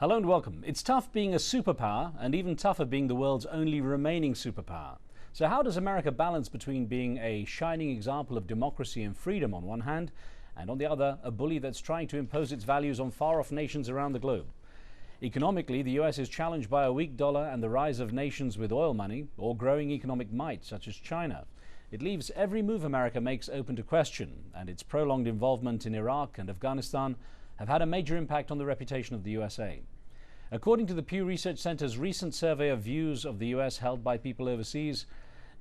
Hello and welcome. It's tough being a superpower and even tougher being the world's only remaining superpower. So how does America balance between being a shining example of democracy and freedom on one hand, and on the other, a bully that's trying to impose its values on far-off nations around the globe? Economically, the US is challenged by a weak dollar and the rise of nations with oil money or growing economic might, such as China. It leaves every move America makes open to question, and its prolonged involvement in Iraq and Afghanistan have had a major impact on the reputation of the USA. According to the Pew Research Center's recent survey of views of the US held by people overseas,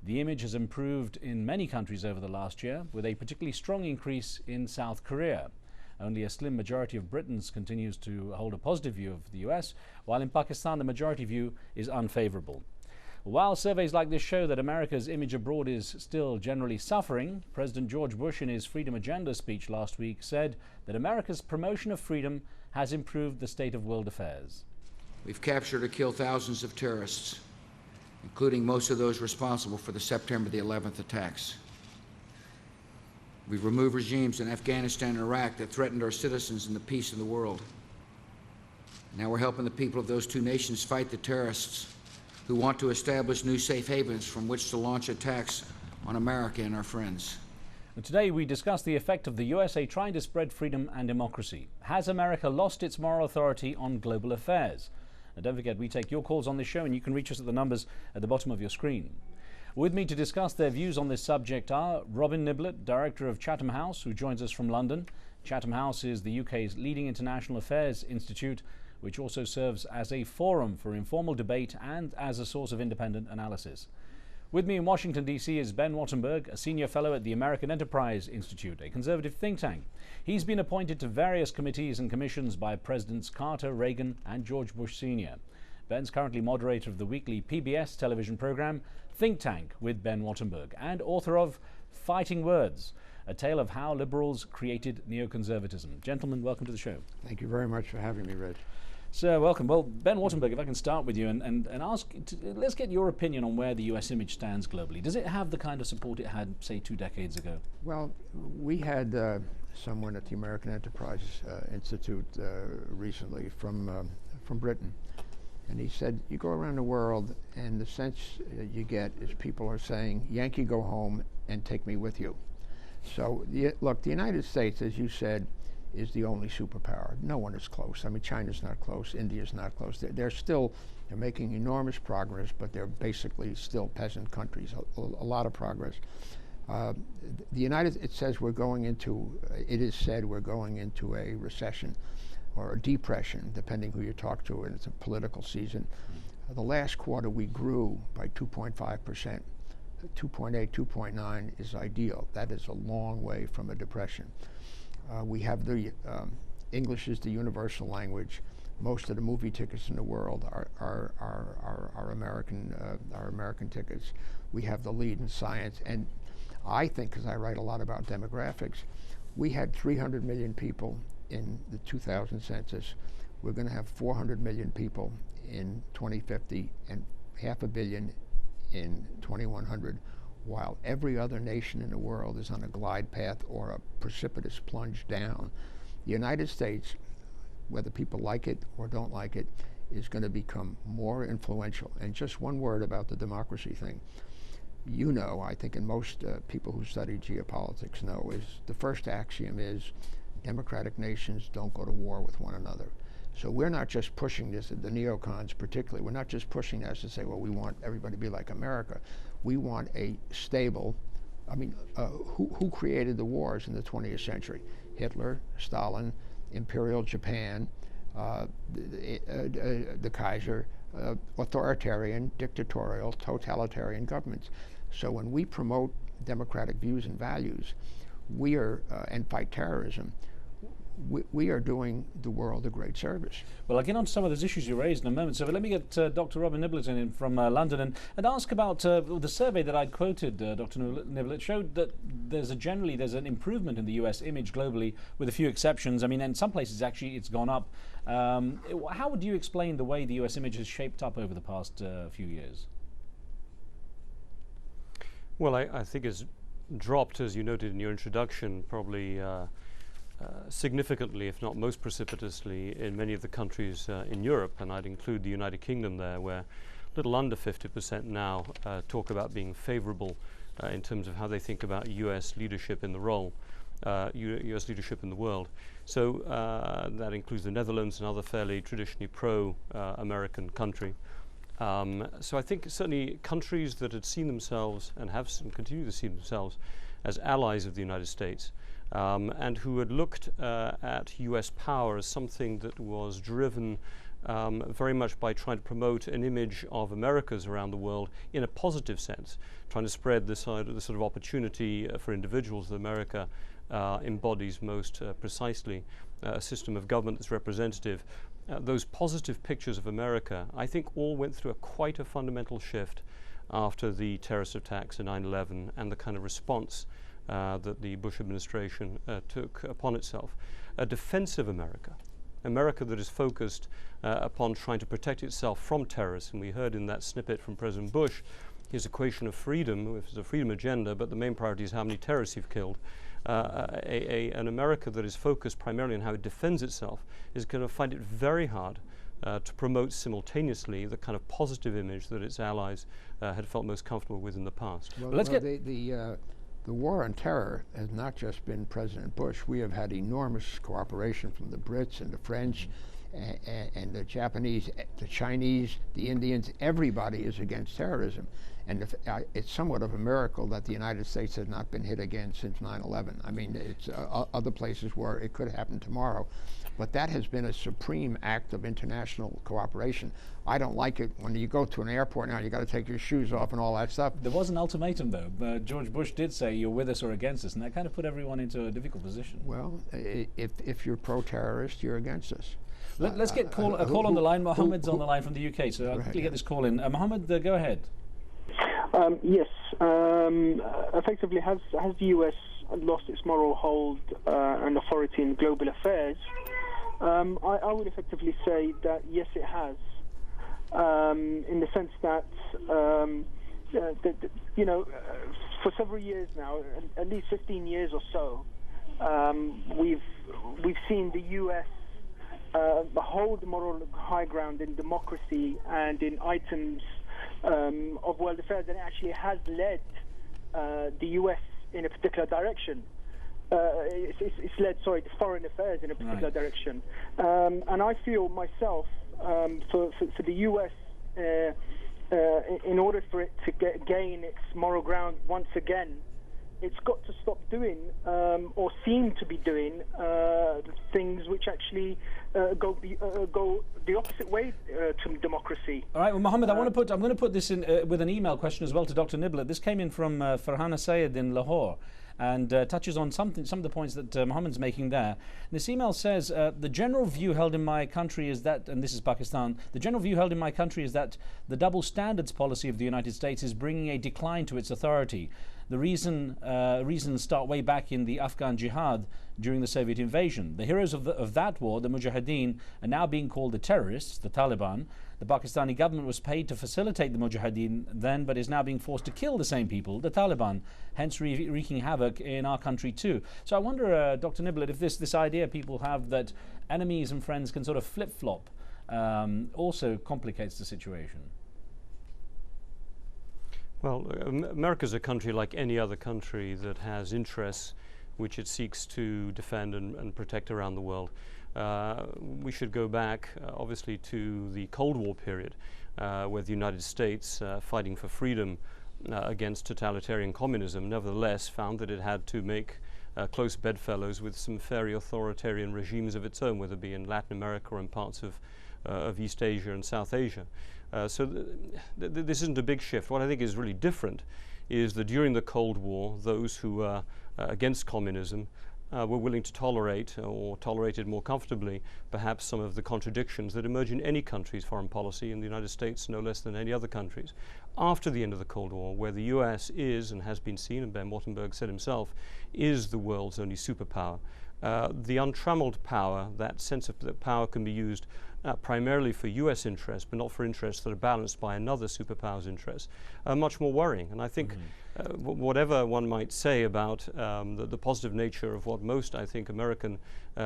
the image has improved in many countries over the last year, with a particularly strong increase in South Korea. Only a slim majority of Britons continues to hold a positive view of the US, while in Pakistan the majority view is unfavorable. While surveys like this show that America's image abroad is still generally suffering, President George Bush in his Freedom Agenda speech last week said that America's promotion of freedom has improved the state of world affairs. We've captured or killed thousands of terrorists, including most of those responsible for the September the 11th attacks. We've removed regimes in Afghanistan and Iraq that threatened our citizens and the peace of the world. Now we're helping the people of those two nations fight the terrorists who want to establish new safe havens from which to launch attacks on America and our friends. And today we discuss the effect of the USA trying to spread freedom and democracy. Has America lost its moral authority on global affairs? And don't forget, we take your calls on this show, and you can reach us at the numbers at the bottom of your screen. With me to discuss their views on this subject are Robin Nibble, Director of Chatham House, who joins us from London. Chatham House is the UK's leading international affairs institute, which also serves as a forum for informal debate and as a source of independent analysis. With me in Washington, D.C. is Ben Wattenberg, a senior fellow at the American Enterprise Institute, a conservative think tank. He's been appointed to various committees and commissions by Presidents Carter, Reagan, and George Bush Sr. Ben's currently moderator of the weekly PBS television program Think Tank with Ben Wattenberg, and author of Fighting Words, a tale of how liberals created neoconservatism. Gentlemen, welcome to the show. Thank you very much for having me, Reg. So, welcome. Well, Ben Wattenberg, if I can start with you and ask, let's get your opinion on where the US image stands globally. Does it have the kind of support it had, say, 2 decades ago? Well, we had someone at the American Enterprise Institute recently from Britain, and he said, you go around the world and the sense you get is people are saying, Yankee, go home and take me with you. So, look, the United States, as you said, is the only superpower. No one is close. I mean, China's not close, India's not close. They're making enormous progress, but they're basically still peasant countries, a lot of progress. It says we're going into, it is said we're going into a recession or a depression, depending who you talk to, and it's a political season. The last quarter we grew by 2.5%. 2.8, 2.9 is ideal. That is a long way from a depression. We have the English is the universal language. Most of the movie tickets in the world are American tickets. We have the lead in science, and I think, because I write a lot about demographics, we had 300 million people in the 2000 census. We're going to have 400 million people in 2050 and 500 million in 2100. While every other nation in the world is on a glide path or a precipitous plunge down. The United States, whether people like it or don't like it, is going to become more influential. And just one word about the democracy thing. You know, I think, and most people who study geopolitics know, is the first axiom is democratic nations don't go to war with one another. So we're not just pushing this, the neocons particularly, we're not just pushing this to say, well, we want everybody to be like America. We want a stable, who created the wars in the 20th century? Hitler, Stalin, Imperial Japan, the Kaiser, authoritarian, dictatorial, totalitarian governments. So when we promote democratic views and values, we are, and fight terrorism, we are doing the world a great service. Well, I'll get on to some of those issues you raised in a moment. So let me get Dr. Robin Nibble in from London and ask about the survey that I quoted, Dr. Nibble. It showed that there's an improvement in the US image globally, with a few exceptions. I mean, in some places actually it's gone up. How would you explain the way the US image has shaped up over the past few years? Well, I think it's dropped, as you noted in your introduction, probably significantly, if not most precipitously, in many of the countries in Europe, and I'd include the United Kingdom there, where a little under 50% now talk about being favorable in terms of how they think about U.S. leadership in the role, U.S. leadership in the world. So that includes the Netherlands, another fairly traditionally pro-American country. So I think certainly countries that had seen themselves and continue to see themselves as allies of the United States, and who had looked at U.S. power as something that was driven very much by trying to promote an image of Americas around the world in a positive sense, trying to spread the sort of opportunity for individuals that America embodies most precisely, a system of government that's representative. Those positive pictures of America, I think, all went through quite a fundamental shift after the terrorist attacks in 9/11 and the kind of response that the Bush administration took upon itself. A defensive America, America that is focused upon trying to protect itself from terrorists. And we heard in that snippet from President Bush his equation of freedom, which is a freedom agenda, but the main priority is how many terrorists you've killed. An America that is focused primarily on how it defends itself is going to find it very hard to promote simultaneously the kind of positive image that its allies had felt most comfortable with in the past. Well, let's get the war on terror has not just been President Bush. We have had enormous cooperation from the Brits and the French and the Japanese, the Chinese, the Indians. Everybody is against terrorism. And it's somewhat of a miracle that the United States has not been hit again since 9/11. I mean, it's other places where it could happen tomorrow. But that has been a supreme act of international cooperation. I don't like it when you go to an airport now, you got to take your shoes off and all that stuff. There was an ultimatum, though. George Bush did say, you're with us or against us, and that kind of put everyone into a difficult position. Well, if you're pro-terrorist, you're against us. Let's get a call on the line. Mohammed's on the line from the UK, so I'll quickly get this call in. Mohammed, go ahead. Yes. Effectively, has the US lost its moral hold and authority in global affairs? I would effectively say that yes, it has, in the sense that for several years now, at least 15 years or so, we've seen the US hold the moral high ground in democracy and in items of world affairs, and it actually has led the US in a particular direction. It's led, the foreign affairs in a particular direction. And I feel myself, for the US, in order for it to gain its moral ground once again, it's got to stop doing, or seem to be doing, things which actually go the opposite way to democracy. All right, well, Mohammed, I'm going to put this in with an email question as well to Dr. Nibble. This came in from Farhana Sayed in Lahore, and touches on some of the points that Mohammed's making there. This email says, the general view held in my country is that, and this is Pakistan, the general view held in my country is that the double standards policy of the United States is bringing a decline to its authority. The reasons start way back in the Afghan jihad during the Soviet invasion. The heroes of that war, the Mujahideen, are now being called the terrorists, the Taliban. The Pakistani government was paid to facilitate the Mujahideen then, but is now being forced to kill the same people, the Taliban, hence wreaking havoc in our country too. So I wonder, Dr. Nibble, if this idea people have that enemies and friends can sort of flip-flop also complicates the situation. Well, America is a country like any other country that has interests which it seeks to defend and protect around the world. We should go back, obviously, to the Cold War period, where the United States, fighting for freedom against totalitarian communism, nevertheless found that it had to make close bedfellows with some very authoritarian regimes of its own, whether it be in Latin America or in parts of East Asia and South Asia. So this isn't a big shift. What I think is really different is that during the Cold War, those who were against communism were willing to tolerate, or tolerated more comfortably, perhaps some of the contradictions that emerge in any country's foreign policy, in the United States no less than any other countries. After the end of the Cold War, where the US is, and has been seen, and Ben Wattenberg said himself, is the world's only superpower, the untrammeled power, that sense of that power can be used primarily for US interests, but not for interests that are balanced by another superpower's interests, are much more worrying. And I think whatever one might say about the positive nature of what most, I think, American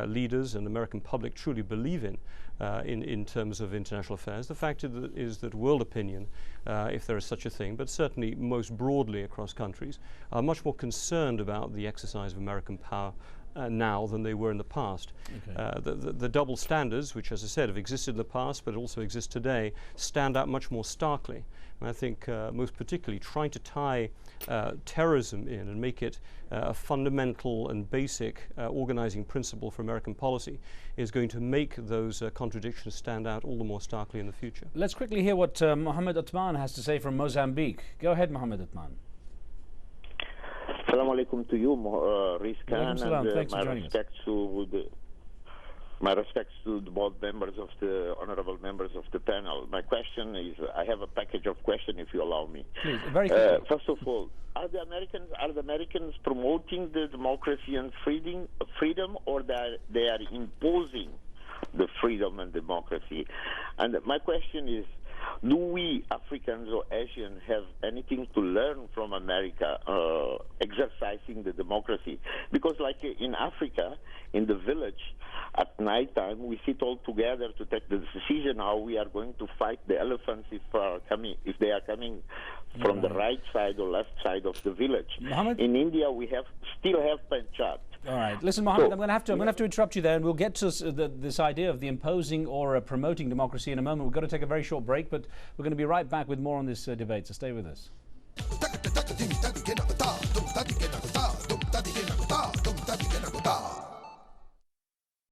leaders and American public truly believe in terms of international affairs, the fact is that world opinion, if there is such a thing, but certainly most broadly across countries, are much more concerned about the exercise of American power now than they were in the past. Okay. The double standards, which, as I said, have existed in the past but also exist today, stand out much more starkly. And I think most particularly trying to tie terrorism in and make it a fundamental and basic organizing principle for American policy is going to make those contradictions stand out all the more starkly in the future. Let's quickly hear what Mohammed Atman has to say from Mozambique. Go ahead, Mohammed Atman. Assalamu alaikum to you, Riz Khan, and my respects to the both members of the honorable members of the panel. My question is, I have a package of questions, if you allow me. Please, very quickly. First of all, are the Americans promoting the democracy and freedom, or they are imposing the freedom and democracy? And my question is, do we Africans or Asians have anything to learn from America exercising the democracy? Because like in Africa, in the village, at night time, we sit all together to take the decision how we are going to fight the elephants if they are coming from the right side or left side of the village. Mohammed? In India, we still have Panchat. All right. Listen, Mohammed, I'm going to have to interrupt you there, and we'll get to this idea of the imposing or promoting democracy in a moment. We've got to take a very short break, but we're going to be right back with more on this debate, so stay with us.